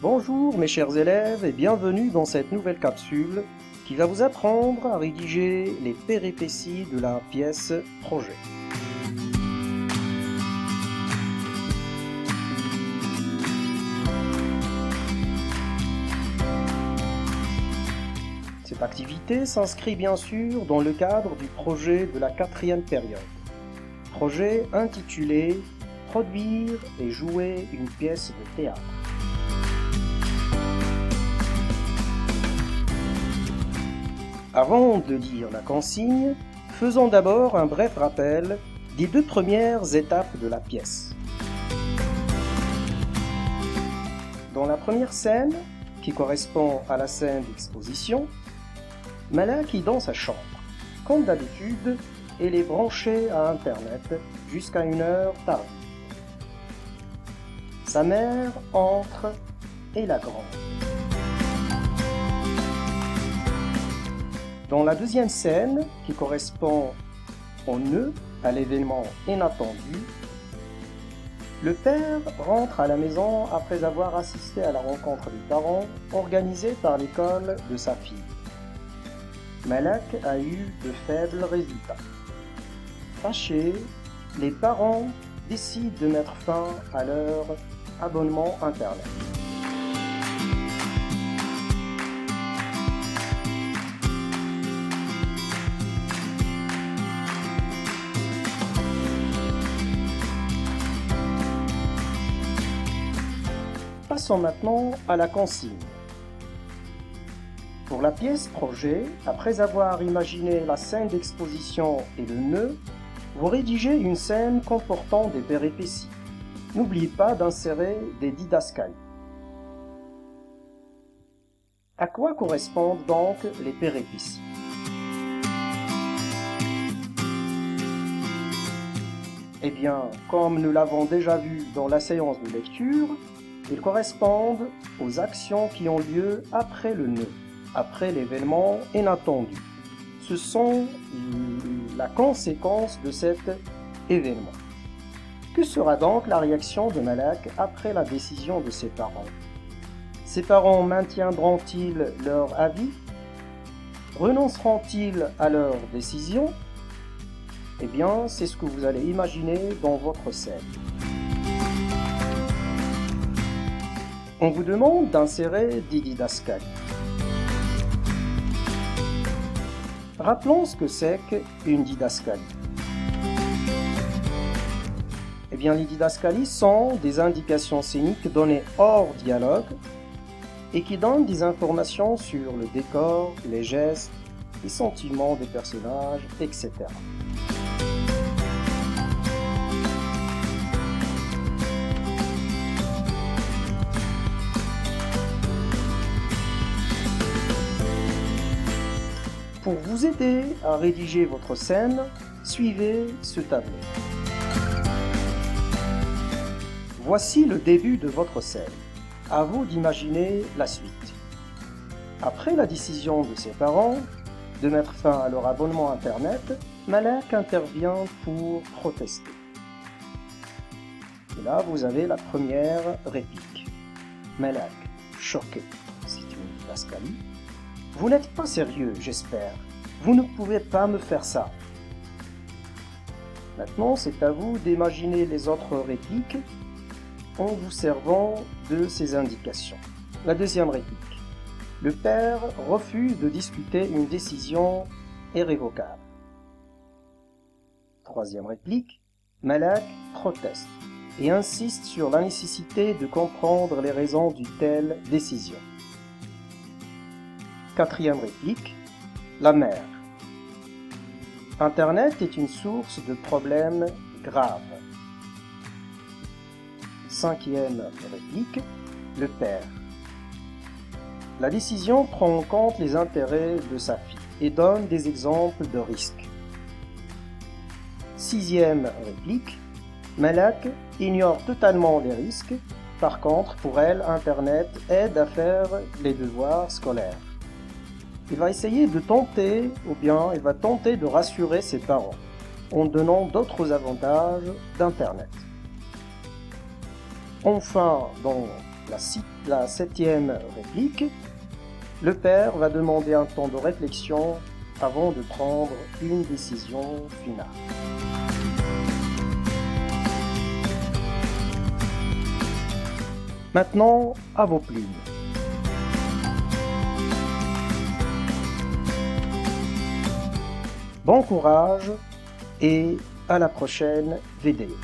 Bonjour mes chers élèves et bienvenue dans cette nouvelle capsule qui va vous apprendre à rédiger les péripéties de la pièce projet. Cette activité s'inscrit bien sûr dans le cadre du projet de la 4e période. Projet intitulé « Produire et jouer une pièce de théâtre ». Avant de lire la consigne, faisons d'abord un bref rappel des 2 premières étapes de la pièce. Dans la première scène, qui correspond à la scène d'exposition, Malak est dans sa chambre. Comme d'habitude, elle est branchée à Internet jusqu'à une heure tardive. Sa mère entre et la gronde. Dans la deuxième scène, qui correspond au nœud, à l'événement inattendu, le père rentre à la maison après avoir assisté à la rencontre des parents organisée par l'école de sa fille. Malak a eu de faibles résultats. Fâchés, les parents décident de mettre fin à leur abonnement Internet. Passons maintenant à la consigne. Pour la pièce projet, après avoir imaginé la scène d'exposition et le nœud, vous rédigez une scène comportant des péripéties. N'oubliez pas d'insérer des didascalies. À quoi correspondent donc les péripéties? Eh bien, comme nous l'avons déjà vu dans la séance de lecture, ils correspondent aux actions qui ont lieu après le nœud, après l'événement inattendu. Ce sont la conséquence de cet événement. Que sera donc la réaction de Malak après la décision de ses parents? Ses parents maintiendront-ils leur avis? Renonceront-ils à leur décision? Eh bien, c'est ce que vous allez imaginer dans votre scène. On vous demande d'insérer des didascalies. Rappelons ce que c'est qu'une didascalie. Eh bien, les didascalies sont des indications scéniques données hors dialogue et qui donnent des informations sur le décor, les gestes, les sentiments des personnages, etc. Pour vous aider à rédiger votre scène, suivez ce tableau. Voici le début de votre scène. À vous d'imaginer la suite. Après la décision de ses parents de mettre fin à leur abonnement Internet, Malak intervient pour protester. Et là, vous avez la première réplique. Malak, choqué, c'est une didascalie. Vous n'êtes pas sérieux, j'espère. Vous ne pouvez pas me faire ça. Maintenant, c'est à vous d'imaginer les autres répliques en vous servant de ces indications. La deuxième réplique. Le père refuse de discuter une décision irrévocable. Troisième réplique. Malak proteste et insiste sur la nécessité de comprendre les raisons d'une telle décision. Quatrième réplique, la mère. Internet est une source de problèmes graves. Cinquième réplique, le père. La décision prend en compte les intérêts de sa fille et donne des exemples de risques. Sixième réplique, Malak ignore totalement les risques. Par contre, pour elle, Internet aide à faire les devoirs scolaires. Il va essayer de tenter, ou bien il va tenter de rassurer ses parents en donnant d'autres avantages d'Internet. Enfin, dans la septième réplique, le père va demander un temps de réflexion avant de prendre une décision finale. Maintenant, à vos plumes. Bon courage et à la prochaine vidéo.